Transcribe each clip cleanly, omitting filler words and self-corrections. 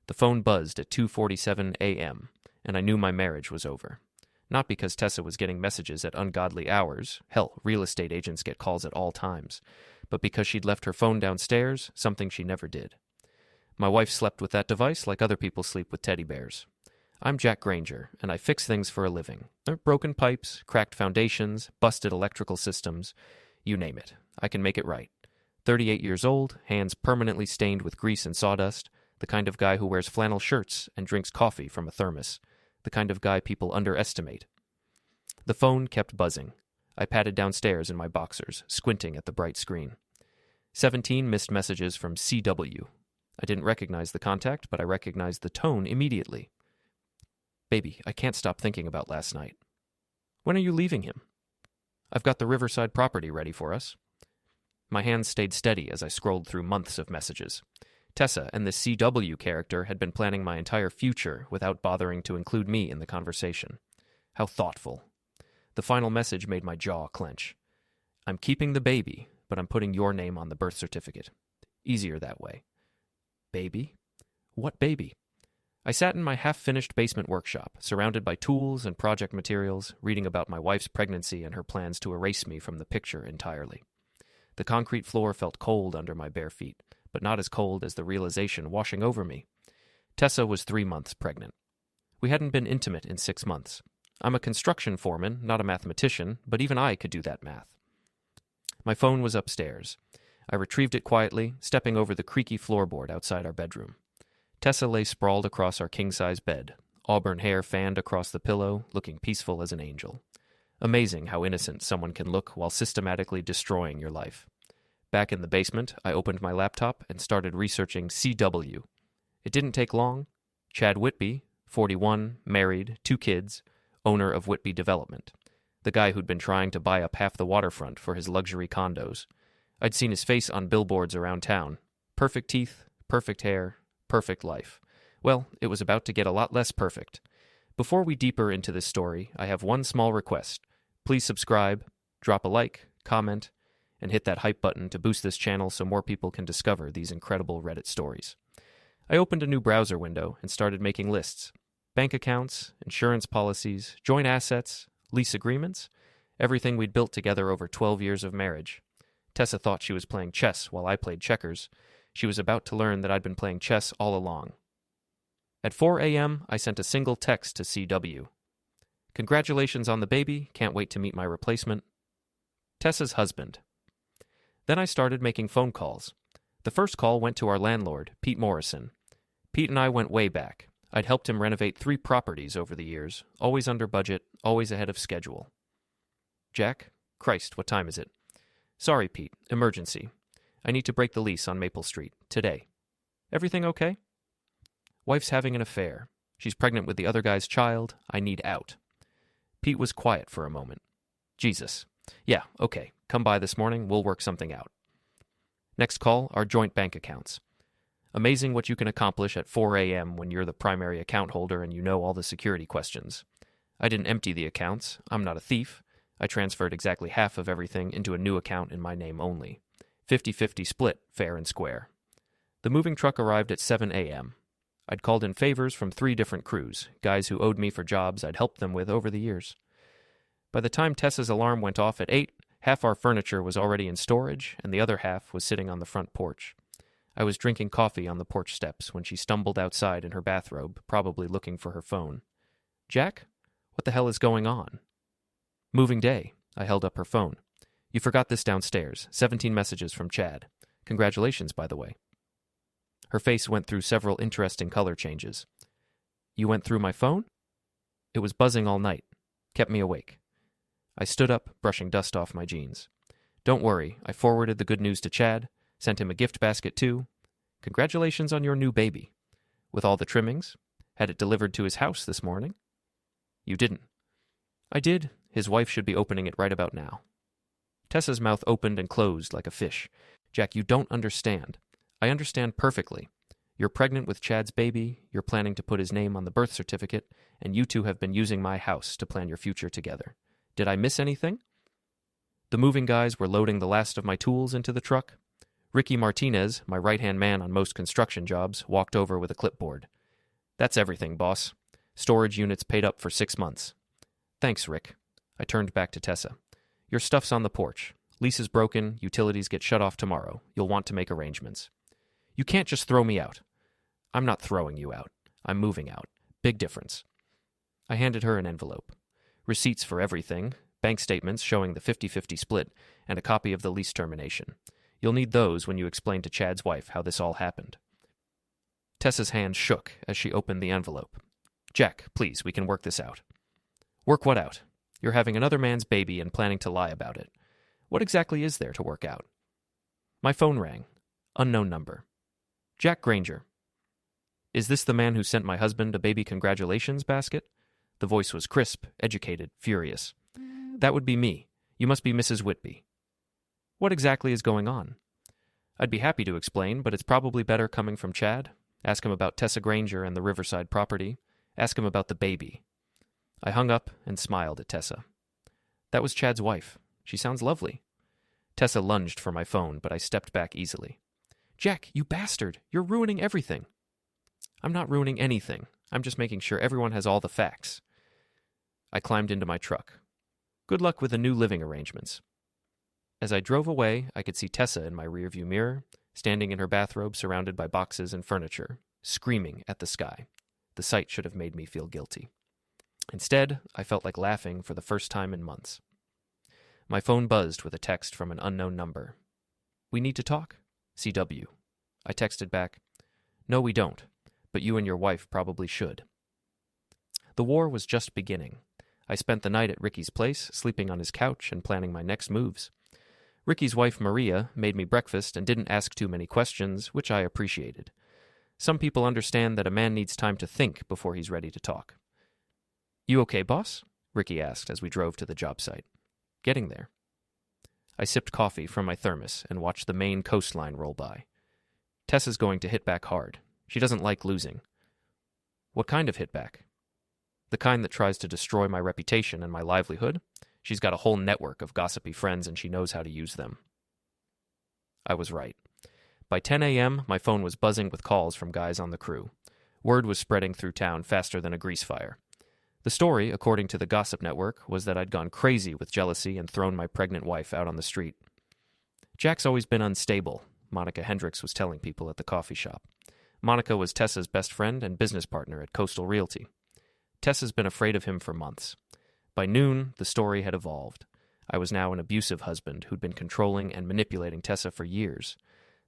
The phone buzzed at 2:47 a.m., and I knew my marriage was over. Not because Tessa was getting messages at ungodly hours, hell, real estate agents get calls at all times, but because she'd left her phone downstairs, something she never did. My wife slept with that device like other people sleep with teddy bears. I'm Jack Granger, and I fix things for a living. Broken pipes, cracked foundations, busted electrical systems, you name it. I can make it right. 38 years old, hands permanently stained with grease and sawdust, the kind of guy who wears flannel shirts and drinks coffee from a thermos, the kind of guy people underestimate. The phone kept buzzing. I padded downstairs in my boxers, squinting at the bright screen. 17 missed messages from CW. I didn't recognize the contact, but I recognized the tone immediately. Baby, I can't stop thinking about last night. When are you leaving him? I've got the Riverside property ready for us. My hands stayed steady as I scrolled through months of messages. Tessa and the CW character had been planning my entire future without bothering to include me in the conversation. How thoughtful. The final message made my jaw clench. I'm keeping the baby, but I'm putting your name on the birth certificate. Easier that way. Baby? What baby? I sat in my half-finished basement workshop, surrounded by tools and project materials, reading about my wife's pregnancy and her plans to erase me from the picture entirely. The concrete floor felt cold under my bare feet, but not as cold as the realization washing over me. Tessa was 3 months pregnant. We hadn't been intimate in 6 months. I'm a construction foreman, not a mathematician, but even I could do that math. My phone was upstairs. I retrieved it quietly, stepping over the creaky floorboard outside our bedroom. Tessa lay sprawled across our king-size bed, auburn hair fanned across the pillow, looking peaceful as an angel. Amazing how innocent someone can look while systematically destroying your life. Back in the basement, I opened my laptop and started researching CW. It didn't take long. Chad Whitby, 41, married, 2 kids, owner of Whitby Development. The guy who'd been trying to buy up half the waterfront for his luxury condos. I'd seen his face on billboards around town. Perfect teeth, perfect hair, perfect life. Well, it was about to get a lot less perfect. Before we deeper into this story, I have one small request. Please subscribe, drop a like, comment, and hit that hype button to boost this channel so more people can discover these incredible Reddit stories. I opened a new browser window and started making lists. Bank accounts, insurance policies, joint assets, lease agreements, everything we'd built together over 12 years of marriage. Tessa thought she was playing chess while I played checkers. She was about to learn that I'd been playing chess all along. At 4 a.m., I sent a single text to CW. Congratulations on the baby, can't wait to meet my replacement. Tessa's husband. Then I started making phone calls. The first call went to our landlord, Pete Morrison. Pete and I went way back. I'd helped him renovate 3 properties over the years, always under budget, always ahead of schedule. Jack? Christ, what time is it? Sorry, Pete, emergency. I need to break the lease on Maple Street, today. Everything okay? Wife's having an affair. She's pregnant with the other guy's child. I need out. Pete was quiet for a moment. Jesus. Yeah, okay. Come by this morning. We'll work something out. Next call, our joint bank accounts. Amazing what you can accomplish at 4 a.m. when you're the primary account holder and you know all the security questions. I didn't empty the accounts. I'm not a thief. I transferred exactly half of everything into a new account in my name only. 50-50 split, fair and square. The moving truck arrived at 7 a.m. I'd called in favors from 3 different crews, guys who owed me for jobs I'd helped them with over the years. By the time Tessa's alarm went off at 8, half our furniture was already in storage, and the other half was sitting on the front porch. I was drinking coffee on the porch steps when she stumbled outside in her bathrobe, probably looking for her phone. Jack? What the hell is going on? Moving day. I held up her phone. You forgot this downstairs. 17 messages from Chad. Congratulations, by the way. Her face went through several interesting color changes. You went through my phone? It was buzzing all night. Kept me awake. I stood up, brushing dust off my jeans. Don't worry, I forwarded the good news to Chad, sent him a gift basket too. Congratulations on your new baby. With all the trimmings. Had it delivered to his house this morning. You didn't. I did. His wife should be opening it right about now. Tessa's mouth opened and closed like a fish. Jack, you don't understand. I understand perfectly. You're pregnant with Chad's baby, you're planning to put his name on the birth certificate, and you two have been using my house to plan your future together. Did I miss anything? The moving guys were loading the last of my tools into the truck. Ricky Martinez, my right-hand man on most construction jobs, walked over with a clipboard. That's everything, boss. Storage units paid up for 6 months. Thanks, Rick. I turned back to Tessa. Your stuff's on the porch. Lease is broken, utilities get shut off tomorrow. You'll want to make arrangements. You can't just throw me out. I'm not throwing you out. I'm moving out. Big difference. I handed her an envelope. Receipts for everything, bank statements showing the 50-50 split, and a copy of the lease termination. You'll need those when you explain to Chad's wife how this all happened. Tessa's hand shook as she opened the envelope. Jack, please, we can work this out. Work what out? You're having another man's baby and planning to lie about it. What exactly is there to work out? My phone rang. Unknown number. Jack Granger. Is this the man who sent my husband a baby congratulations basket? The voice was crisp, educated, furious. That would be me. You must be Mrs. Whitby. What exactly is going on? I'd be happy to explain, but it's probably better coming from Chad. Ask him about Tessa Granger and the Riverside property. Ask him about the baby. I hung up and smiled at Tessa. That was Chad's wife. She sounds lovely. Tessa lunged for my phone, but I stepped back easily. Jack, you bastard! You're ruining everything. I'm not ruining anything. I'm just making sure everyone has all the facts. I climbed into my truck. Good luck with the new living arrangements. As I drove away, I could see Tessa in my rearview mirror, standing in her bathrobe surrounded by boxes and furniture, screaming at the sky. The sight should have made me feel guilty. Instead, I felt like laughing for the first time in months. My phone buzzed with a text from an unknown number. We need to talk? CW. I texted back, No, we don't, but you and your wife probably should. The war was just beginning. I spent the night at Ricky's place, sleeping on his couch and planning my next moves. Ricky's wife, Maria, made me breakfast and didn't ask too many questions, which I appreciated. Some people understand that a man needs time to think before he's ready to talk. You okay, boss? Ricky asked as we drove to the job site. Getting there. I sipped coffee from my thermos and watched the Maine coastline roll by. Tessa's going to hit back hard. She doesn't like losing. What kind of hit back? The kind that tries to destroy my reputation and my livelihood? She's got a whole network of gossipy friends and she knows how to use them. I was right. By 10 a.m., my phone was buzzing with calls from guys on the crew. Word was spreading through town faster than a grease fire. The story, according to the gossip network, was that I'd gone crazy with jealousy and thrown my pregnant wife out on the street. Jack's always been unstable, Monica Hendricks was telling people at the coffee shop. Monica was Tessa's best friend and business partner at Coastal Realty. Tessa's been afraid of him for months. By noon, the story had evolved. I was now an abusive husband who'd been controlling and manipulating Tessa for years.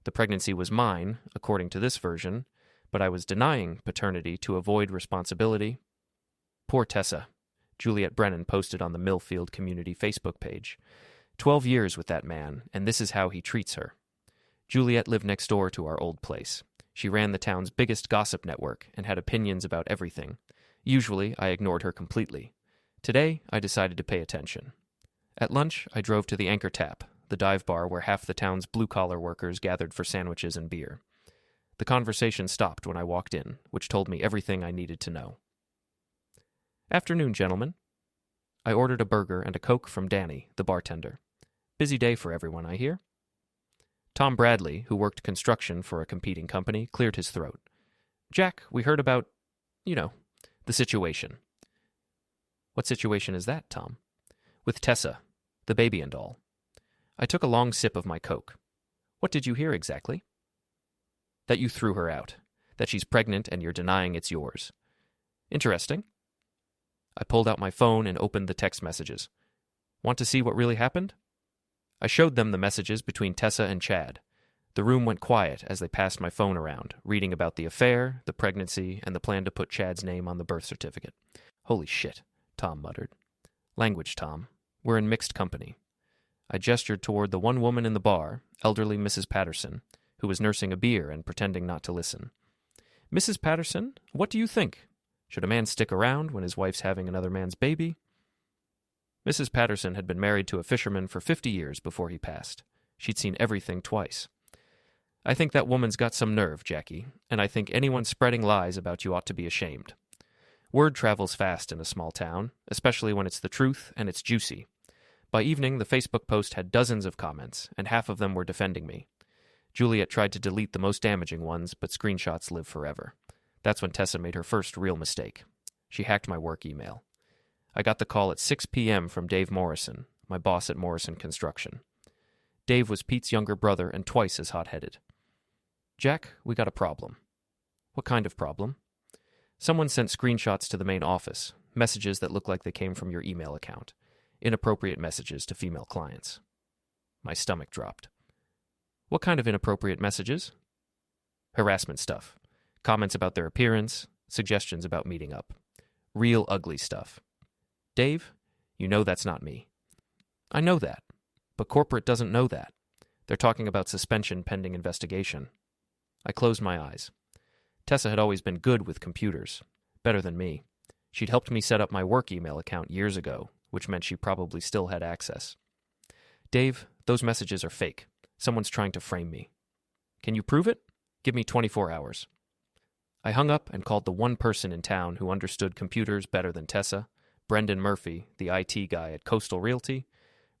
The pregnancy was mine, according to this version, but I was denying paternity to avoid responsibility. Poor Tessa, Juliet Brennan posted on the Millfield Community Facebook page. 12 years with that man, and this is how he treats her. Juliet lived next door to our old place. She ran the town's biggest gossip network and had opinions about everything. Usually, I ignored her completely. Today, I decided to pay attention. At lunch, I drove to the Anchor Tap, the dive bar where half the town's blue-collar workers gathered for sandwiches and beer. The conversation stopped when I walked in, which told me everything I needed to know. Afternoon, gentlemen. I ordered a burger and a Coke from Danny, the bartender. Busy day for everyone, I hear. Tom Bradley, who worked construction for a competing company, cleared his throat. Jack, we heard about, the situation. What situation is that, Tom? With Tessa, the baby and all. I took a long sip of my Coke. What did you hear exactly? That you threw her out. That she's pregnant and you're denying it's yours. Interesting. I pulled out my phone and opened the text messages. Want to see what really happened? I showed them the messages between Tessa and Chad. The room went quiet as they passed my phone around, reading about the affair, the pregnancy, and the plan to put Chad's name on the birth certificate. Holy shit, Tom muttered. Language, Tom. We're in mixed company. I gestured toward the one woman in the bar, elderly Mrs. Patterson, who was nursing a beer and pretending not to listen. Mrs. Patterson, what do you think? Should a man stick around when his wife's having another man's baby? Mrs. Patterson had been married to a fisherman for 50 years before he passed. She'd seen everything twice. I think that woman's got some nerve, Jackie, and I think anyone spreading lies about you ought to be ashamed. Word travels fast in a small town, especially when it's the truth and it's juicy. By evening, the Facebook post had dozens of comments, and half of them were defending me. Juliet tried to delete the most damaging ones, but screenshots live forever. That's when Tessa made her first real mistake. She hacked my work email. I got the call at 6 p.m. from Dave Morrison, my boss at Morrison Construction. Dave was Pete's younger brother and twice as hot-headed. "Jack, we got a problem." "What kind of problem?" "Someone sent screenshots to the main office, messages that look like they came from your email account. Inappropriate messages to female clients." My stomach dropped. "What kind of inappropriate messages?" "Harassment stuff. Comments about their appearance, suggestions about meeting up. Real ugly stuff." "Dave, you know that's not me." "I know that, but corporate doesn't know that. They're talking about suspension pending investigation." I closed my eyes. Tessa had always been good with computers, better than me. She'd helped me set up my work email account years ago, which meant she probably still had access. "Dave, those messages are fake. Someone's trying to frame me." "Can you prove it? Give me 24 hours. I hung up and called the one person in town who understood computers better than Tessa, Brendan Murphy, the IT guy at Coastal Realty.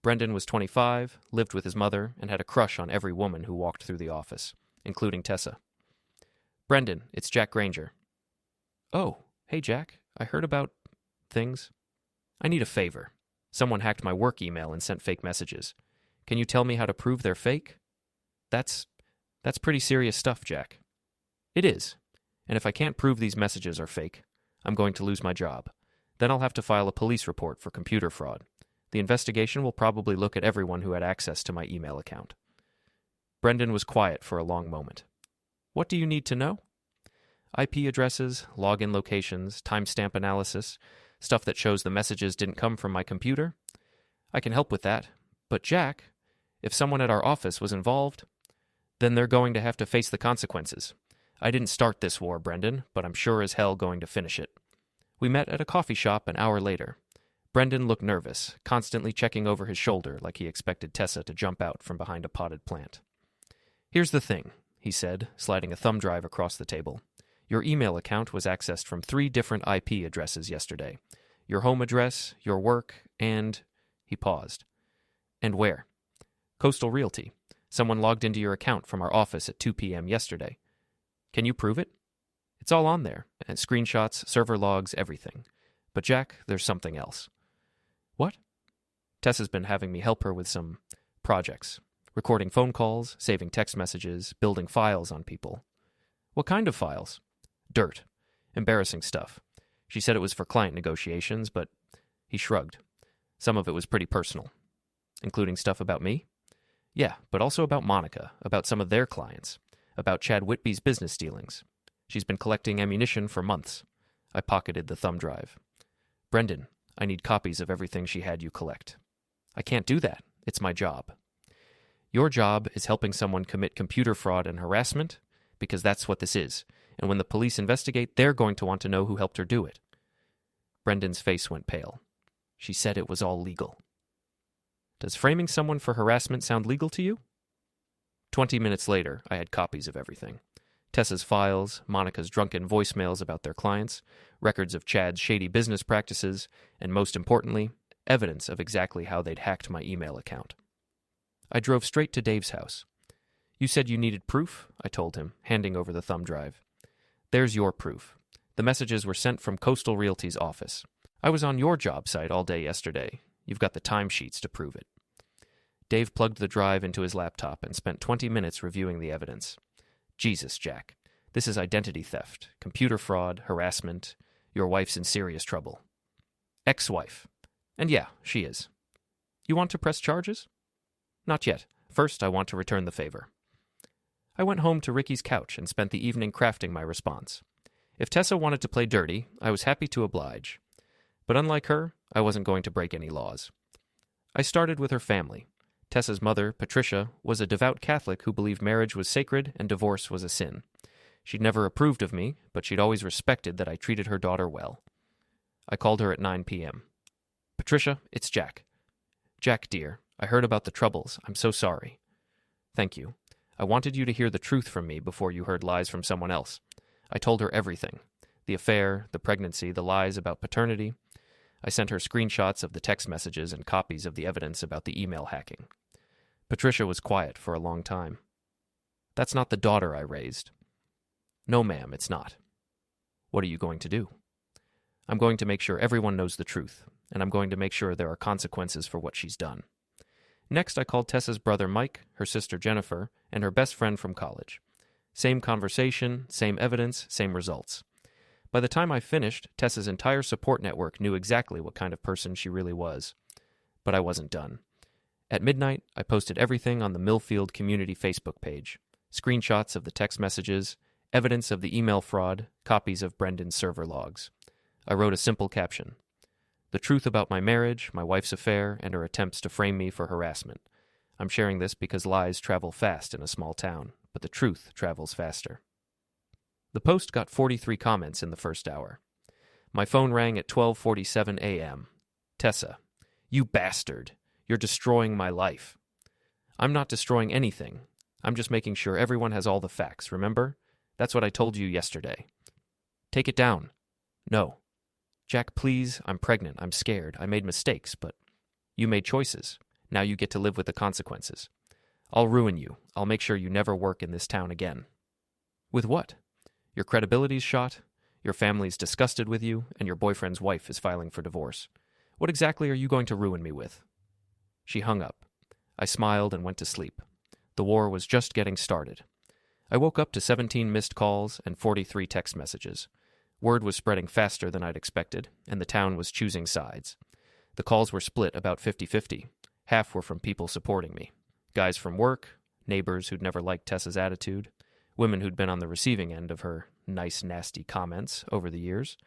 Brendan was 25, lived with his mother, and had a crush on every woman who walked through the office, including Tessa. "Brendan, it's Jack Granger." "Oh, hey Jack, I heard about things. I need a favor. Someone hacked my work email and sent fake messages. Can you tell me how to prove they're fake?" That's pretty serious stuff, Jack." "It is. And if I can't prove these messages are fake, I'm going to lose my job. Then I'll have to file a police report for computer fraud. The investigation will probably look at everyone who had access to my email account." Brendan was quiet for a long moment. "What do you need to know?" "IP addresses, login locations, timestamp analysis, stuff that shows the messages didn't come from my computer. I can help with that. But Jack, if someone at our office was involved, then they're going to have to face the consequences. I didn't start this war, Brendan, but I'm sure as hell going to finish it." We met at a coffee shop an hour later. Brendan looked nervous, constantly checking over his shoulder like he expected Tessa to jump out from behind a potted plant. "Here's the thing," he said, sliding a thumb drive across the table. "Your email account was accessed from 3 different IP addresses yesterday. Your home address, your work, and..." He paused. "And where?" "Coastal Realty. Someone logged into your account from our office at 2 p.m. yesterday. Can you prove it?" "It's all on there, and screenshots, server logs, everything. But Jack, there's something else." "What?" "Tessa's been having me help her with some projects. Recording phone calls, saving text messages, building files on people." "What kind of files?" "Dirt. Embarrassing stuff. She said it was for client negotiations, but..." He shrugged. "Some of it was pretty personal." "Including stuff about me?" "Yeah, but also about Monica, about some of their clients, about Chad Whitby's business dealings. She's been collecting ammunition for months." I pocketed the thumb drive. "Brendan, I need copies of everything she had you collect." "I can't do that. It's my job." "Your job is helping someone commit computer fraud and harassment? Because that's what this is. And when the police investigate, they're going to want to know who helped her do it." Brendan's face went pale. "She said it was all legal." "Does framing someone for harassment sound legal to you?" 20 minutes later, I had copies of everything. Tessa's files, Monica's drunken voicemails about their clients, records of Chad's shady business practices, and most importantly, evidence of exactly how they'd hacked my email account. I drove straight to Dave's house. "You said you needed proof?" I told him, handing over the thumb drive. "There's your proof. The messages were sent from Coastal Realty's office. I was on your job site all day yesterday. You've got the timesheets to prove it." Dave plugged the drive into his laptop and spent 20 minutes reviewing the evidence. "Jesus, Jack. This is identity theft, computer fraud, harassment. Your wife's in serious trouble." "Ex-wife. And yeah, she is." "You want to press charges?" "Not yet. First, I want to return the favor." I went home to Ricky's couch and spent the evening crafting my response. If Tessa wanted to play dirty, I was happy to oblige. But unlike her, I wasn't going to break any laws. I started with her family. Tessa's mother, Patricia, was a devout Catholic who believed marriage was sacred and divorce was a sin. She'd never approved of me, but she'd always respected that I treated her daughter well. I called her at 9 p.m. "Patricia, it's Jack." "Jack, dear, I heard about the troubles. I'm so sorry." "Thank you. I wanted you to hear the truth from me before you heard lies from someone else. I told her everything. The affair, the pregnancy, the lies about paternity. I sent her screenshots of the text messages and copies of the evidence about the email hacking." Patricia was quiet for a long time. "That's not the daughter I raised." "No, ma'am, it's not." What are you going to do? I'm going to make sure everyone knows the truth, and I'm going to make sure there are consequences for what she's done. Next, I called Tessa's brother Mike, her sister Jennifer, and her best friend from college. Same conversation, same evidence, same results. By the time I finished, Tessa's entire support network knew exactly what kind of person she really was. But I wasn't done. At midnight, I posted everything on the Millfield Community Facebook page. Screenshots of the text messages, evidence of the email fraud, copies of Brendan's server logs. I wrote a simple caption. The truth about my marriage, my wife's affair, and her attempts to frame me for harassment. I'm sharing this because lies travel fast in a small town, but the truth travels faster. The post got 43 comments in the first hour. My phone rang at 12:47 a.m. Tessa, you bastard. You're destroying my life. I'm not destroying anything. I'm just making sure everyone has all the facts, remember? That's what I told you yesterday. Take it down. No. Jack, please, I'm pregnant. I'm scared. I made mistakes, but you made choices. Now you get to live with the consequences. I'll ruin you. I'll make sure you never work in this town again. With what? Your credibility's shot, your family's disgusted with you, and your boyfriend's wife is filing for divorce. What exactly are you going to ruin me with? She hung up. I smiled and went to sleep. The war was just getting started. I woke up to 17 missed calls and 43 text messages. Word was spreading faster than I'd expected, and the town was choosing sides. The calls were split about 50-50. Half were from people supporting me. Guys from work, neighbors who'd never liked Tessa's attitude, women who'd been on the receiving end of her nice, nasty comments over the years.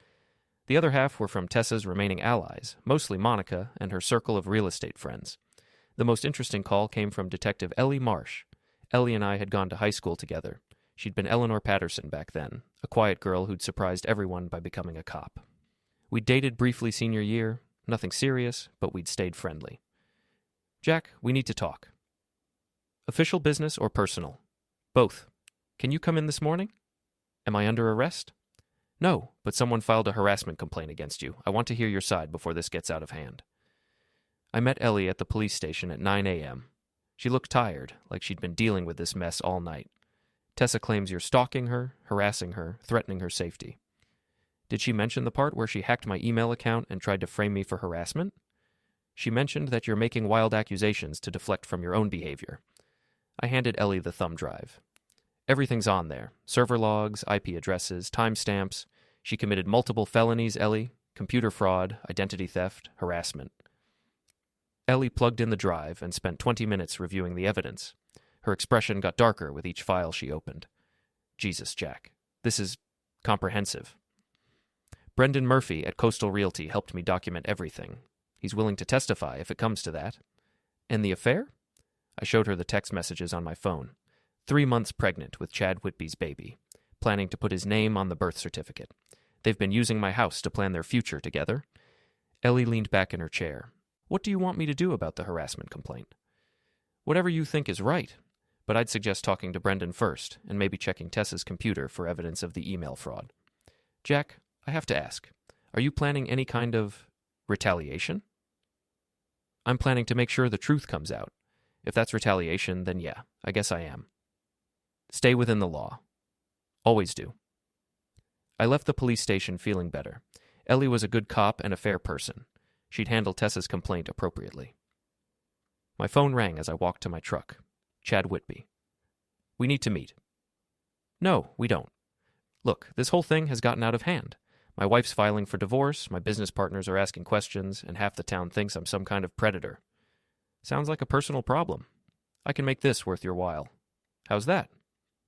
The other half were from Tessa's remaining allies, mostly Monica and her circle of real estate friends. The most interesting call came from Detective Ellie Marsh. Ellie and I had gone to high school together. She'd been Eleanor Patterson back then, a quiet girl who'd surprised everyone by becoming a cop. We'd dated briefly senior year, nothing serious, but we'd stayed friendly. Jack, we need to talk. Official business or personal? Both. Can you come in this morning? Am I under arrest? No, but someone filed a harassment complaint against you. I want to hear your side before this gets out of hand. I met Ellie at the police station at 9 a.m. She looked tired, like she'd been dealing with this mess all night. Tessa claims you're stalking her, harassing her, threatening her safety. Did she mention the part where she hacked my email account and tried to frame me for harassment? She mentioned that you're making wild accusations to deflect from your own behavior. I handed Ellie the thumb drive. Everything's on there. Server logs, IP addresses, timestamps. She committed multiple felonies, Ellie. Computer fraud, identity theft, harassment. Ellie plugged in the drive and spent 20 minutes reviewing the evidence. Her expression got darker with each file she opened. Jesus, Jack. This is comprehensive. Brendan Murphy at Coastal Realty helped me document everything. He's willing to testify if it comes to that. And the affair? I showed her the text messages on my phone. 3 months pregnant with Chad Whitby's baby. Planning to put his name on the birth certificate. They've been using my house to plan their future together. Ellie leaned back in her chair. What do you want me to do about the harassment complaint? Whatever you think is right, but I'd suggest talking to Brendan first and maybe checking Tessa's computer for evidence of the email fraud. Jack, I have to ask, are you planning any kind of retaliation? I'm planning to make sure the truth comes out. If that's retaliation, then yeah, I guess I am. Stay within the law. Always do. I left the police station feeling better. Ellie was a good cop and a fair person. She'd handle Tessa's complaint appropriately. My phone rang as I walked to my truck. Chad Whitby. We need to meet. No, we don't. Look, this whole thing has gotten out of hand. My wife's filing for divorce, my business partners are asking questions, and half the town thinks I'm some kind of predator. Sounds like a personal problem. I can make this worth your while. How's that?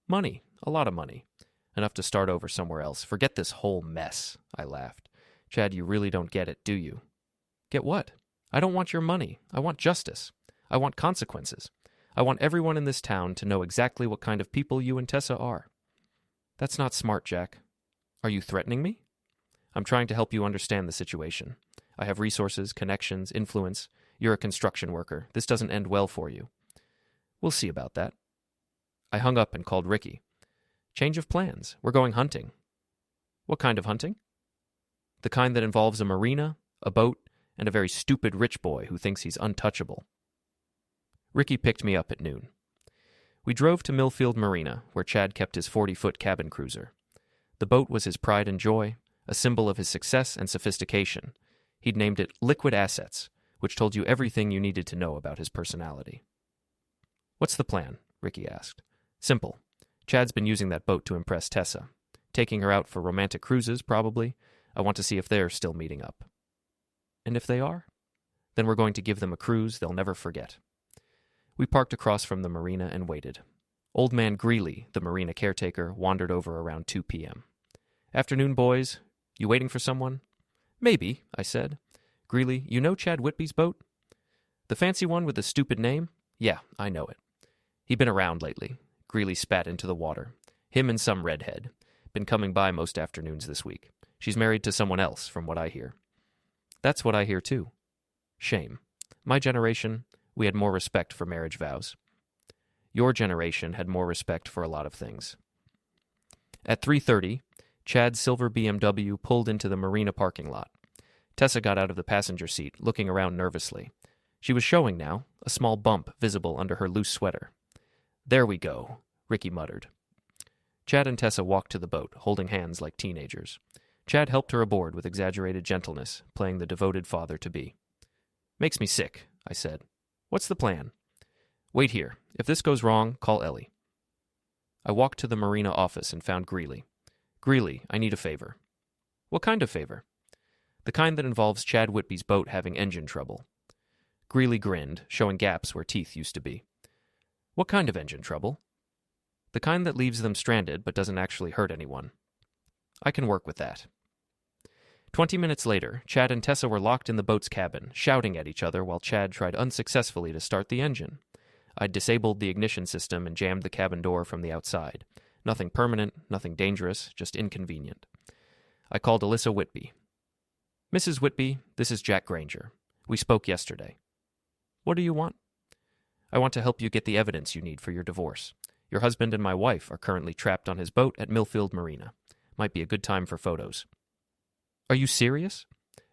Money. A lot of money. Enough to start over somewhere else. Forget this whole mess, I laughed. Chad, you really don't get it, do you? Get what? I don't want your money. I want justice. I want consequences. I want everyone in this town to know exactly what kind of people you and Tessa are. That's not smart, Jack. Are you threatening me? I'm trying to help you understand the situation. I have resources, connections, influence. You're a construction worker. This doesn't end well for you. We'll see about that. I hung up and called Ricky. Change of plans. We're going hunting. What kind of hunting? The kind that involves a marina, a boat, and a very stupid rich boy who thinks he's untouchable. Ricky picked me up at noon. We drove to Millfield Marina, where Chad kept his 40-foot cabin cruiser. The boat was his pride and joy, a symbol of his success and sophistication. He'd named it Liquid Assets, which told you everything you needed to know about his personality. "What's the plan?" Ricky asked. "Simple. Chad's been using that boat to impress Tessa. Taking her out for romantic cruises, probably. I want to see if they're still meeting up." "And if they are? Then we're going to give them a cruise they'll never forget." We parked across from the marina and waited. Old man Greeley, the marina caretaker, wandered over around 2 p.m. "Afternoon, boys. You waiting for someone?" "Maybe," I said. "Greeley, you know Chad Whitby's boat?" "The fancy one with the stupid name?" "Yeah, I know it. He been around lately." Greeley spat into the water. "Him and some redhead. Been coming by most afternoons this week. She's married to someone else, from what I hear." "That's what I hear, too." "Shame. My generation, we had more respect for marriage vows. Your generation had more respect for a lot of things." At 3:30, Chad's silver BMW pulled into the marina parking lot. Tessa got out of the passenger seat, looking around nervously. She was showing now, a small bump visible under her loose sweater. "There we go," Ricky muttered. Chad and Tessa walked to the boat, holding hands like teenagers. Chad helped her aboard with exaggerated gentleness, playing the devoted father-to-be. "Makes me sick," I said. "What's the plan?" "Wait here. If this goes wrong, call Ellie." I walked to the marina office and found Greeley. "Greeley, I need a favor." "What kind of favor?" "The kind that involves Chad Whitby's boat having engine trouble." Greeley grinned, showing gaps where teeth used to be. "What kind of engine trouble?" "The kind that leaves them stranded but doesn't actually hurt anyone." "I can work with that." 20 minutes later, Chad and Tessa were locked in the boat's cabin, shouting at each other while Chad tried unsuccessfully to start the engine. I'd disabled the ignition system and jammed the cabin door from the outside. Nothing permanent, nothing dangerous, just inconvenient. I called Alyssa Whitby. "Mrs. Whitby, this is Jack Granger. We spoke yesterday." "What do you want?" "I want to help you get the evidence you need for your divorce. Your husband and my wife are currently trapped on his boat at Millfield Marina. Might be a good time for photos." "Are you serious?"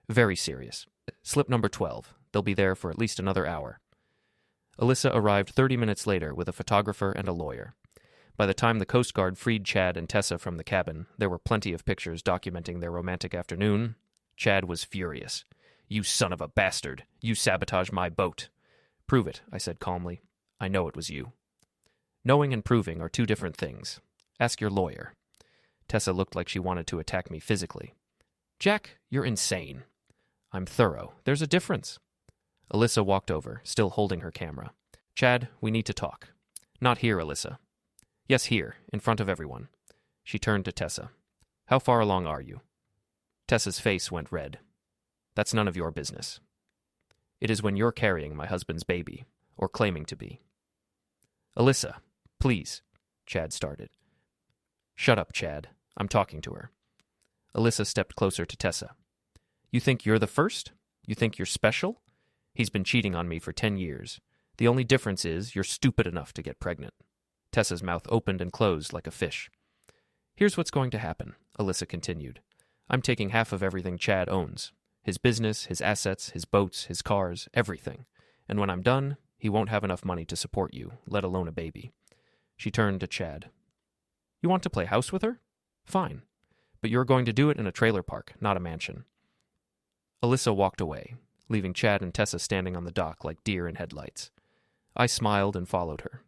"Very serious. Slip number 12. They'll be there for at least another hour." Alyssa arrived 30 minutes later with a photographer and a lawyer. By the time the Coast Guard freed Chad and Tessa from the cabin, there were plenty of pictures documenting their romantic afternoon. Chad was furious. "You son of a bastard! You sabotaged my boat!" "Prove it," I said calmly. "I know it was you." "Knowing and proving are two different things. Ask your lawyer." Tessa looked like she wanted to attack me physically. "Jack, you're insane." "I'm thorough. There's a difference." Alyssa walked over, still holding her camera. "Chad, we need to talk." "Not here, Alyssa." "Yes, here, in front of everyone." She turned to Tessa. "How far along are you?" Tessa's face went red. "That's none of your business." "It is when you're carrying my husband's baby, or claiming to be." "Alyssa, please," Chad started. "Shut up, Chad. I'm talking to her." Alyssa stepped closer to Tessa. "You think you're the first? You think you're special? He's been cheating on me for 10 years. The only difference is you're stupid enough to get pregnant." Tessa's mouth opened and closed like a fish. "Here's what's going to happen," Alyssa continued. "I'm taking half of everything Chad owns. His business, his assets, his boats, his cars, everything. And when I'm done, he won't have enough money to support you, let alone a baby." She turned to Chad. "You want to play house with her? Fine. But you're going to do it in a trailer park, not a mansion." Alyssa walked away, leaving Chad and Tessa standing on the dock like deer in headlights. I smiled and followed her.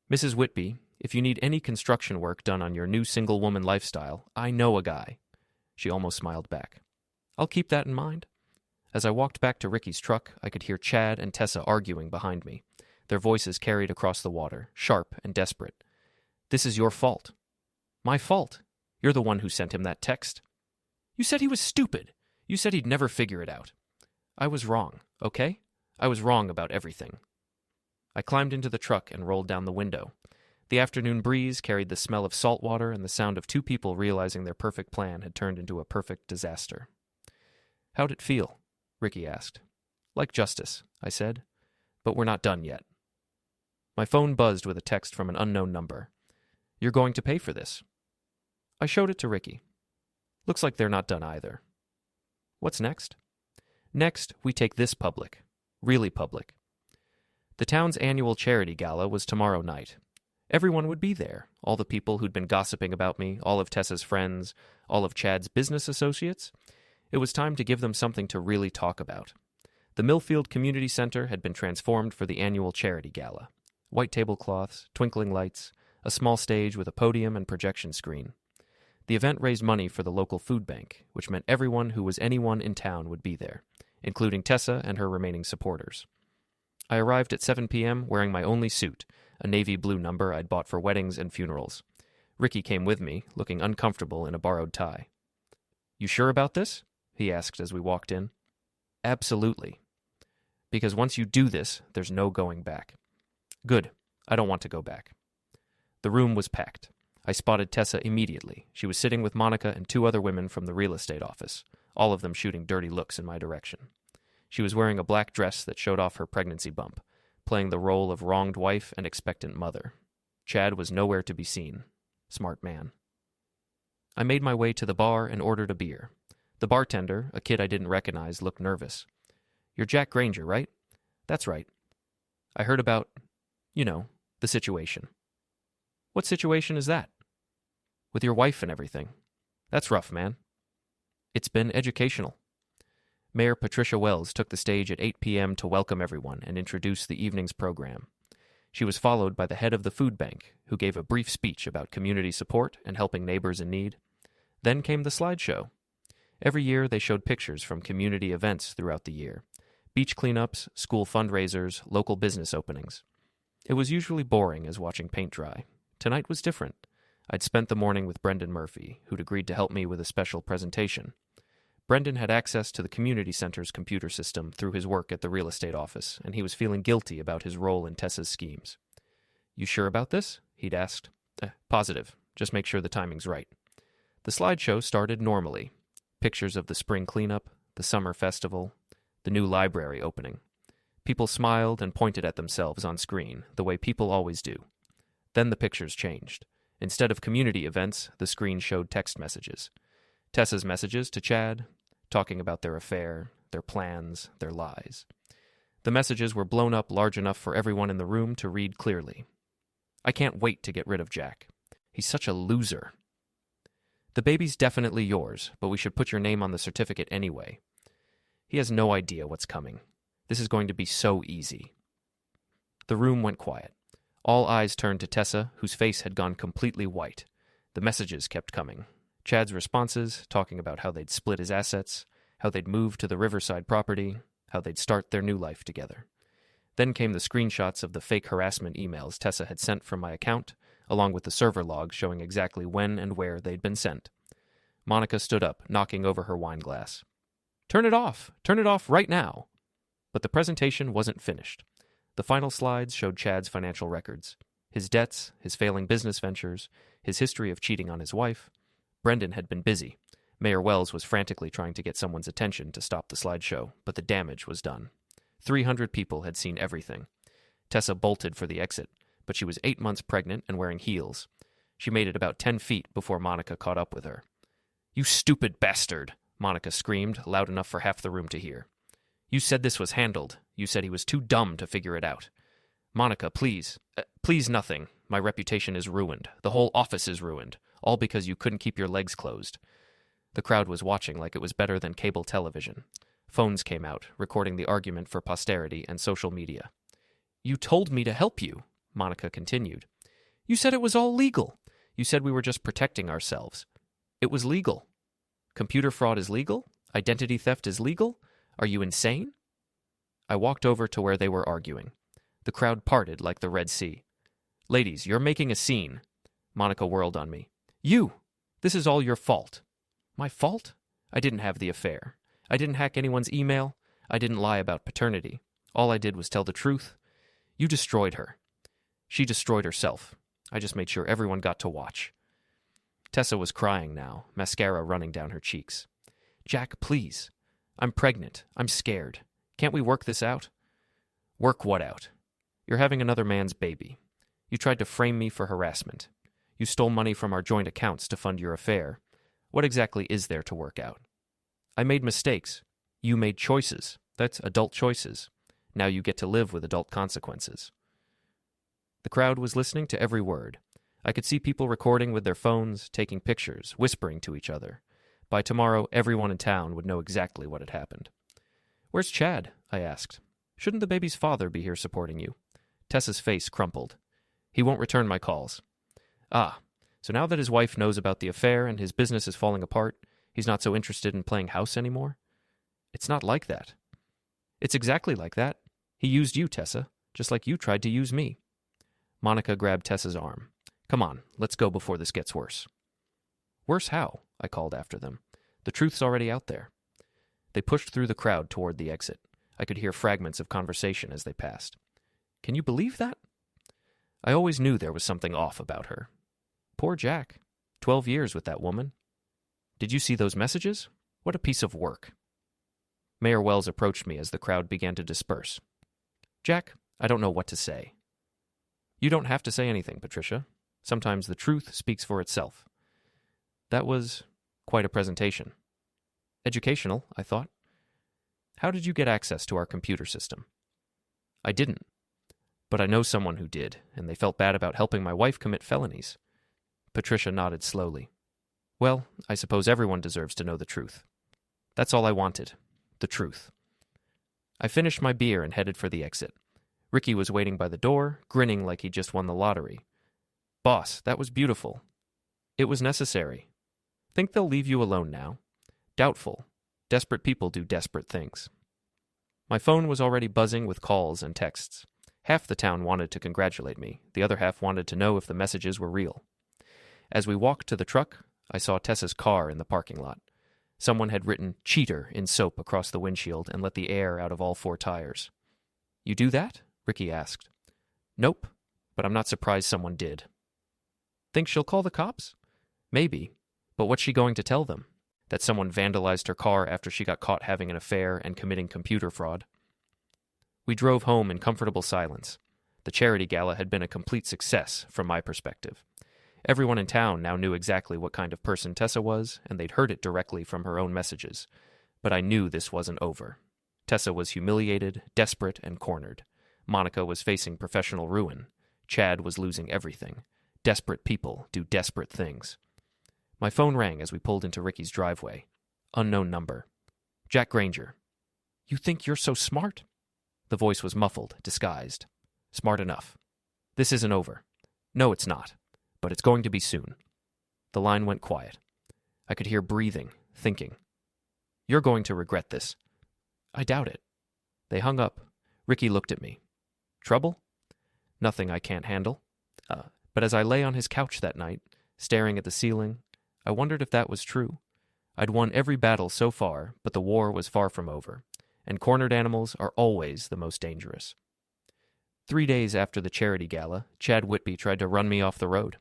"Mrs. Whitby, if you need any construction work done on your new single-woman lifestyle, I know a guy." She almost smiled back. "I'll keep that in mind." As I walked back to Ricky's truck, I could hear Chad and Tessa arguing behind me. Their voices carried across the water, sharp and desperate. "This is your fault." "My fault? You're the one who sent him that text." "You said he was stupid. You said he'd never figure it out." "I was wrong, okay? I was wrong about everything." I climbed into the truck and rolled down the window. The afternoon breeze carried the smell of salt water and the sound of two people realizing their perfect plan had turned into a perfect disaster. "How'd it feel?" Ricky asked. "Like justice," I said. "But we're not done yet." My phone buzzed with a text from an unknown number. "You're going to pay for this." I showed it to Ricky. "Looks like they're not done either." "What's next?" "Next, we take this public. Really public." The town's annual charity gala was tomorrow night. Everyone would be there. All the people who'd been gossiping about me, all of Tessa's friends, all of Chad's business associates. It was time to give them something to really talk about. The Millfield Community Center had been transformed for the annual charity gala. White tablecloths, twinkling lights, a small stage with a podium and projection screen. The event raised money for the local food bank, which meant everyone who was anyone in town would be there, including Tessa and her remaining supporters. I arrived at 7 p.m. wearing my only suit, a navy blue number I'd bought for weddings and funerals. Ricky came with me, looking uncomfortable in a borrowed tie. "You sure about this?" he asked as we walked in. "Absolutely. Because once you do this, there's no going back." "Good. I don't want to go back." The room was packed. I spotted Tessa immediately. She was sitting with Monica and 2 other women from the real estate office, all of them shooting dirty looks in my direction. She was wearing a black dress that showed off her pregnancy bump, playing the role of wronged wife and expectant mother. Chad was nowhere to be seen. Smart man. I made my way to the bar and ordered a beer. The bartender, a kid I didn't recognize, looked nervous. "You're Jack Granger, right?" "That's right." "I heard about, the situation." "What situation is that?" "With your wife and everything." "That's rough, man." "It's been educational." Mayor Patricia Wells took the stage at 8 p.m. to welcome everyone and introduce the evening's program. She was followed by the head of the food bank, who gave a brief speech about community support and helping neighbors in need. Then came the slideshow. Every year they showed pictures from community events throughout the year. Beach cleanups, school fundraisers, local business openings. It was usually boring as watching paint dry. Tonight was different. I'd spent the morning with Brendan Murphy, who'd agreed to help me with a special presentation. Brendan had access to the community center's computer system through his work at the real estate office, and he was feeling guilty about his role in Tessa's schemes. "You sure about this?" he'd asked. Positive. Just make sure the timing's right." The slideshow started normally. Pictures of the spring cleanup, the summer festival, the new library opening. People smiled and pointed at themselves on screen, the way people always do. Then the pictures changed. Instead of community events, the screen showed text messages. Tessa's messages to Chad, talking about their affair, their plans, their lies. The messages were blown up large enough for everyone in the room to read clearly. "I can't wait to get rid of Jack. He's such a loser. The baby's definitely yours, but we should put your name on the certificate anyway. He has no idea what's coming. This is going to be so easy." The room went quiet. All eyes turned to Tessa, whose face had gone completely white. The messages kept coming. Chad's responses, talking about how they'd split his assets, how they'd move to the Riverside property, how they'd start their new life together. Then came the screenshots of the fake harassment emails Tessa had sent from my account, along with the server logs showing exactly when and where they'd been sent. Monica stood up, knocking over her wine glass. "Turn it off! Turn it off right now!" But the presentation wasn't finished. The final slides showed Chad's financial records. His debts, his failing business ventures, his history of cheating on his wife. Brendan had been busy. Mayor Wells was frantically trying to get someone's attention to stop the slideshow, but the damage was done. 300 people had seen everything. Tessa bolted for the exit, but she was 8 months pregnant and wearing heels. She made it about 10 feet before Monica caught up with her. "You stupid bastard!" Monica screamed, loud enough for half the room to hear. "You said this was handled. You said he was too dumb to figure it out. Monica, please. Please nothing. My reputation is ruined. The whole office is ruined. All because you couldn't keep your legs closed." The crowd was watching like it was better than cable television. Phones came out, recording the argument for posterity and social media. "You told me to help you," Monica continued. "You said it was all legal. You said we were just protecting ourselves. It was legal. Computer fraud is legal? Identity theft is legal? Are you insane?" I walked over to where they were arguing. The crowd parted like the Red Sea. "Ladies, you're making a scene." Monica whirled on me. "You! This is all your fault." "My fault? I didn't have the affair. I didn't hack anyone's email. I didn't lie about paternity. All I did was tell the truth. You destroyed her. She destroyed herself. I just made sure everyone got to watch." Tessa was crying now, mascara running down her cheeks. "Jack, please. I'm pregnant. I'm scared. Can't we work this out?" "Work what out? You're having another man's baby. You tried to frame me for harassment. You stole money from our joint accounts to fund your affair. What exactly is there to work out? I made mistakes. You made choices. That's adult choices. Now you get to live with adult consequences." The crowd was listening to every word. I could see people recording with their phones, taking pictures, whispering to each other. By tomorrow, everyone in town would know exactly what had happened. "Where's Chad?" I asked. "Shouldn't the baby's father be here supporting you?" Tessa's face crumpled. "He won't return my calls." "Ah, so now that his wife knows about the affair and his business is falling apart, he's not so interested in playing house anymore?" "It's not like that." "It's exactly like that. He used you, Tessa, just like you tried to use me." Monica grabbed Tessa's arm. "Come on, let's go before this gets worse." "Worse how?" I called after them. "The truth's already out there." They pushed through the crowd toward the exit. I could hear fragments of conversation as they passed. "Can you believe that?" I always knew there was something off about her. Poor Jack. 12 years with that woman. "Did you see those messages? What a piece of work." Mayor Wells approached me as the crowd began to disperse. "Jack, I don't know what to say." "You don't have to say anything, Patricia. Sometimes the truth speaks for itself." That was quite a presentation. Educational, I thought. "How did you get access to our computer system?" "I didn't. But I know someone who did, and they felt bad about helping my wife commit felonies." Patricia nodded slowly. "Well, I suppose everyone deserves to know the truth. That's all I wanted. The truth." I finished my beer and headed for the exit. Ricky was waiting by the door, grinning like he just won the lottery. "Boss, that was beautiful." "It was necessary." "Think they'll leave you alone now?" "Doubtful. Desperate people do desperate things." My phone was already buzzing with calls and texts. Half the town wanted to congratulate me. The other half wanted to know if the messages were real. As we walked to the truck, I saw Tessa's car in the parking lot. Someone had written "cheater" in soap across the windshield and let the air out of all 4 tires. "You do that?" Ricky asked. "Nope, but I'm not surprised someone did." "Think she'll call the cops?" "Maybe, but what's she going to tell them? That someone vandalized her car after she got caught having an affair and committing computer fraud?" We drove home in comfortable silence. The charity gala had been a complete success from my perspective. Everyone in town now knew exactly what kind of person Tessa was, and they'd heard it directly from her own messages. But I knew this wasn't over. Tessa was humiliated, desperate, and cornered. Monica was facing professional ruin. Chad was losing everything. Desperate people do desperate things. My phone rang as we pulled into Ricky's driveway. Unknown number. "Jack Granger." "You think you're so smart?" The voice was muffled, disguised. "Smart enough." "This isn't over." "No, it's not. But it's going to be soon." The line went quiet. I could hear breathing, thinking. "You're going to regret this." "I doubt it." They hung up. Ricky looked at me. "Trouble?" "Nothing I can't handle." But as I lay on his couch that night, staring at the ceiling, I wondered if that was true. I'd won every battle so far, but the war was far from over, and cornered animals are always the most dangerous. 3 days after the charity gala, Chad Whitby tried to run me off the road.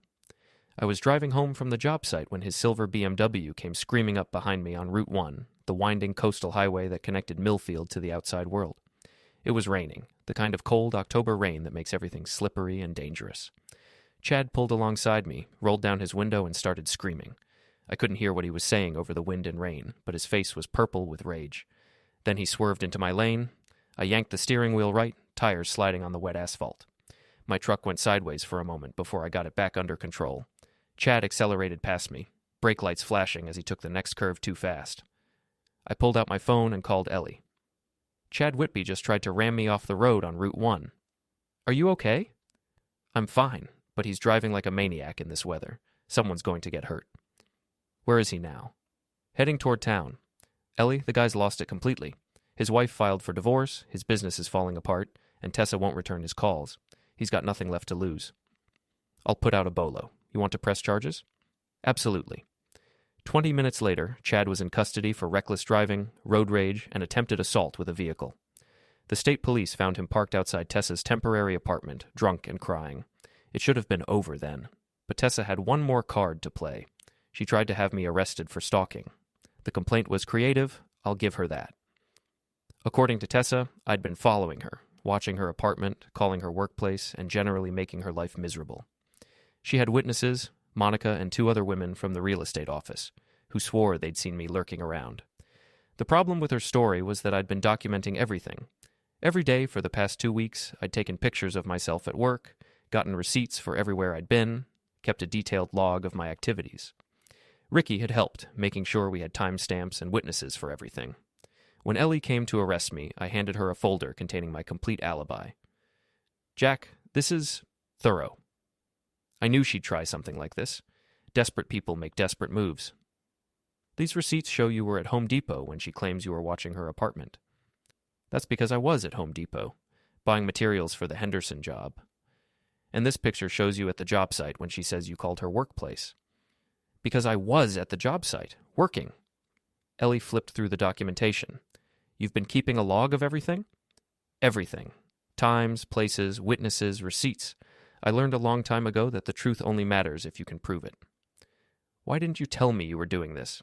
I was driving home from the job site when his silver BMW came screaming up behind me on Route 1, the winding coastal highway that connected Millfield to the outside world. It was raining, the kind of cold October rain that makes everything slippery and dangerous. Chad pulled alongside me, rolled down his window, and started screaming. I couldn't hear what he was saying over the wind and rain, but his face was purple with rage. Then he swerved into my lane. I yanked the steering wheel right, tires sliding on the wet asphalt. My truck went sideways for a moment before I got it back under control. Chad accelerated past me, brake lights flashing as he took the next curve too fast. I pulled out my phone and called Ellie. "Chad Whitby just tried to ram me off the road on Route 1. Are you okay?" "I'm fine, but he's driving like a maniac in this weather. Someone's going to get hurt." "Where is he now?" "Heading toward town. Ellie, the guy's lost it completely. His wife filed for divorce, his business is falling apart, and Tessa won't return his calls. He's got nothing left to lose." "I'll put out a bolo. You want to press charges?" "Absolutely." 20 minutes later, Chad was in custody for reckless driving, road rage, and attempted assault with a vehicle. The state police found him parked outside Tessa's temporary apartment, drunk and crying. It should have been over then. But Tessa had one more card to play. She tried to have me arrested for stalking. The complaint was creative. I'll give her that. According to Tessa, I'd been following her, watching her apartment, calling her workplace, and generally making her life miserable. She had witnesses, Monica and 2 other women from the real estate office, who swore they'd seen me lurking around. The problem with her story was that I'd been documenting everything. Every day for the past 2 weeks, I'd taken pictures of myself at work, gotten receipts for everywhere I'd been, kept a detailed log of my activities. Ricky had helped, making sure we had timestamps and witnesses for everything. When Ellie came to arrest me, I handed her a folder containing my complete alibi. Jack, this is thorough. I knew she'd try something like this. Desperate people make desperate moves. These receipts show you were at Home Depot when she claims you were watching her apartment. That's because I was at Home Depot, buying materials for the Henderson job. And this picture shows you at the job site when she says you called her workplace. Because I was at the job site, working. Ellie flipped through the documentation. You've been keeping a log of everything? Everything. Times, places, witnesses, receipts. I learned a long time ago that the truth only matters if you can prove it. Why didn't you tell me you were doing this?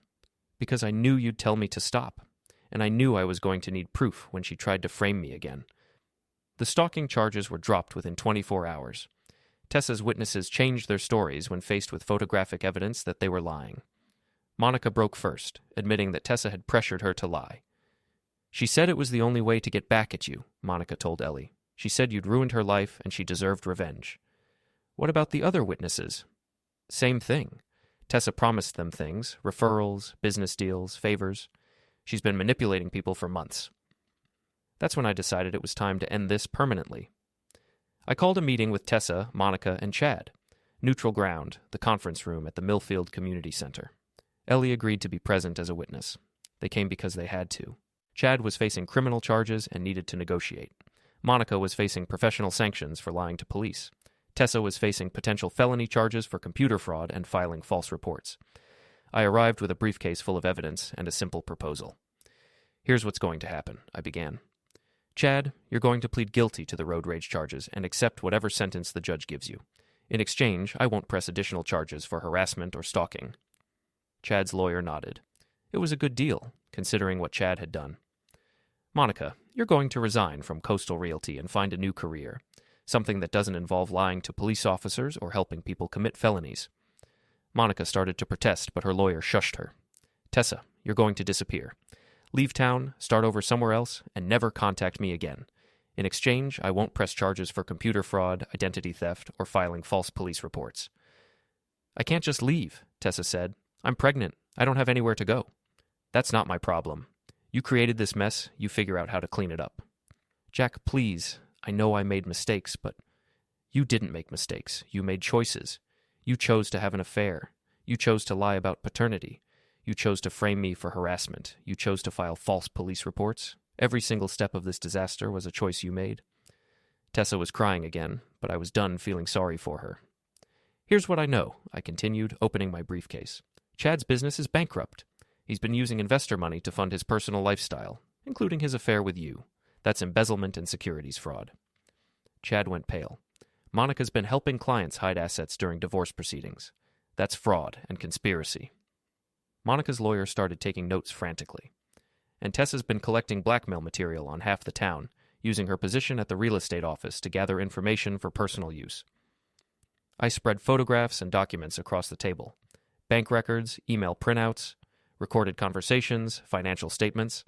Because I knew you'd tell me to stop, and I knew I was going to need proof when she tried to frame me again. The stalking charges were dropped within 24 hours. Tessa's witnesses changed their stories when faced with photographic evidence that they were lying. Monica broke first, admitting that Tessa had pressured her to lie. She said it was the only way to get back at you, Monica told Ellie. She said you'd ruined her life and she deserved revenge. What about the other witnesses? Same thing. Tessa promised them things, referrals, business deals, favors. She's been manipulating people for months. That's when I decided it was time to end this permanently. I called a meeting with Tessa, Monica, and Chad. Neutral ground, the conference room at the Millfield Community Center. Ellie agreed to be present as a witness. They came because they had to. Chad was facing criminal charges and needed to negotiate. Monica was facing professional sanctions for lying to police. Tessa was facing potential felony charges for computer fraud and filing false reports. I arrived with a briefcase full of evidence and a simple proposal. Here's what's going to happen, I began. Chad, you're going to plead guilty to the road rage charges and accept whatever sentence the judge gives you. In exchange, I won't press additional charges for harassment or stalking. Chad's lawyer nodded. It was a good deal, considering what Chad had done. Monica, you're going to resign from Coastal Realty and find a new career, something that doesn't involve lying to police officers or helping people commit felonies. Monica started to protest, but her lawyer shushed her. Tessa, you're going to disappear. Leave town, start over somewhere else, and never contact me again. In exchange, I won't press charges for computer fraud, identity theft, or filing false police reports. I can't just leave, Tessa said. I'm pregnant. I don't have anywhere to go. That's not my problem. You created this mess. You figure out how to clean it up. Jack, please. I know I made mistakes, but you didn't make mistakes. You made choices. You chose to have an affair. You chose to lie about paternity. You chose to frame me for harassment. You chose to file false police reports. Every single step of this disaster was a choice you made. Tessa was crying again, but I was done feeling sorry for her. Here's what I know, I continued, opening my briefcase. Chad's business is bankrupt. He's been using investor money to fund his personal lifestyle, including his affair with you. That's embezzlement and securities fraud. Chad went pale. Monica's been helping clients hide assets during divorce proceedings. That's fraud and conspiracy. Monica's lawyer started taking notes frantically. And Tessa's been collecting blackmail material on half the town, using her position at the real estate office to gather information for personal use. I spread photographs and documents across the table. Bank records, email printouts, recorded conversations, financial statements.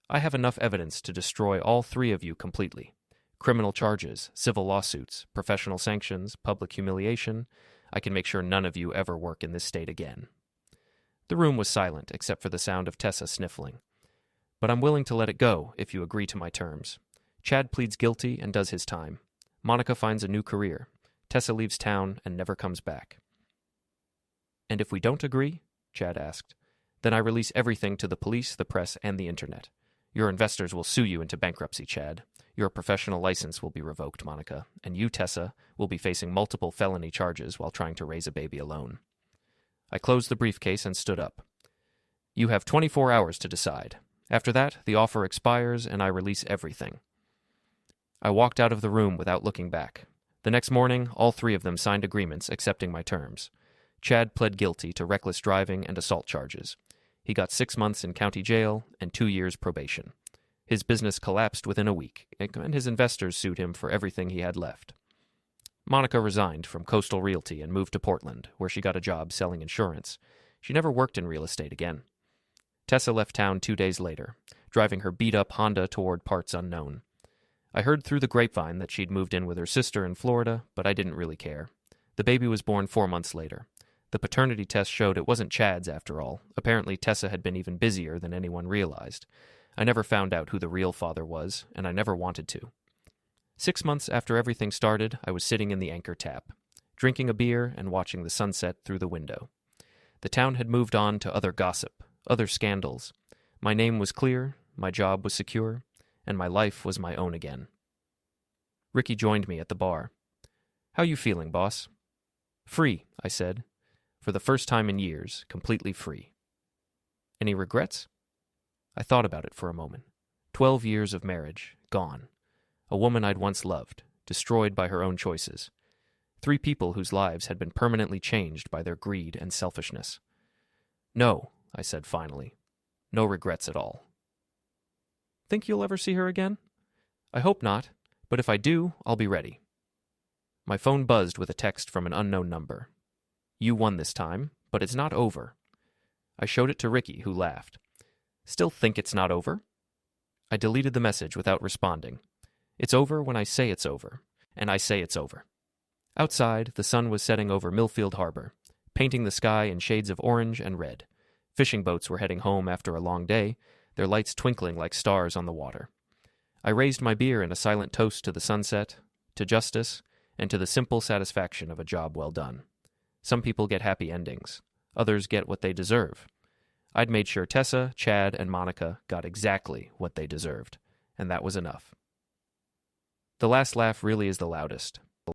I have enough evidence to destroy all three of you completely. Criminal charges, civil lawsuits, professional sanctions, public humiliation. I can make sure none of you ever work in this state again. The room was silent, except for the sound of Tessa sniffling. But I'm willing to let it go if you agree to my terms. Chad pleads guilty and does his time. Monica finds a new career. Tessa leaves town and never comes back. And if we don't agree, Chad asked, then I release everything to the police, the press, and the internet. Your investors will sue you into bankruptcy, Chad. Your professional license will be revoked, Monica, and you, Tessa, will be facing multiple felony charges while trying to raise a baby alone. I closed the briefcase and stood up. You have 24 hours to decide. After that, the offer expires and I release everything. I walked out of the room without looking back. The next morning, all three of them signed agreements accepting my terms. Chad pled guilty to reckless driving and assault charges. He got 6 months in county jail and 2 years probation. His business collapsed within a week, and his investors sued him for everything he had left. Monica resigned from Coastal Realty and moved to Portland, where she got a job selling insurance. She never worked in real estate again. Tessa left town 2 days later, driving her beat-up Honda toward parts unknown. I heard through the grapevine that she'd moved in with her sister in Florida, but I didn't really care. The baby was born 4 months later. The paternity test showed it wasn't Chad's after all. Apparently Tessa had been even busier than anyone realized. I never found out who the real father was, and I never wanted to. 6 months after everything started, I was sitting in the Anchor Tap, drinking a beer and watching the sunset through the window. The town had moved on to other gossip, other scandals. My name was clear, my job was secure, and my life was my own again. Ricky joined me at the bar. "How you feeling, boss?" "Free," I said. For the first time in years, completely free. "Any regrets?" I thought about it for a moment. 12 years of marriage, gone. A woman I'd once loved, destroyed by her own choices. 3 people whose lives had been permanently changed by their greed and selfishness. "No," I said finally. "No regrets at all." "Think you'll ever see her again?" "I hope not, but if I do, I'll be ready." My phone buzzed with a text from an unknown number. "You won this time, but it's not over." I showed it to Ricky, who laughed. "Still think it's not over?" I deleted the message without responding. It's over when I say it's over, and I say it's over. Outside, the sun was setting over Millfield Harbor, painting the sky in shades of orange and red. Fishing boats were heading home after a long day, their lights twinkling like stars on the water. I raised my beer in a silent toast to the sunset, to justice, and to the simple satisfaction of a job well done. Some people get happy endings. Others get what they deserve. I'd made sure Tessa, Chad, and Monica got exactly what they deserved, and that was enough. The last laugh really is the loudest.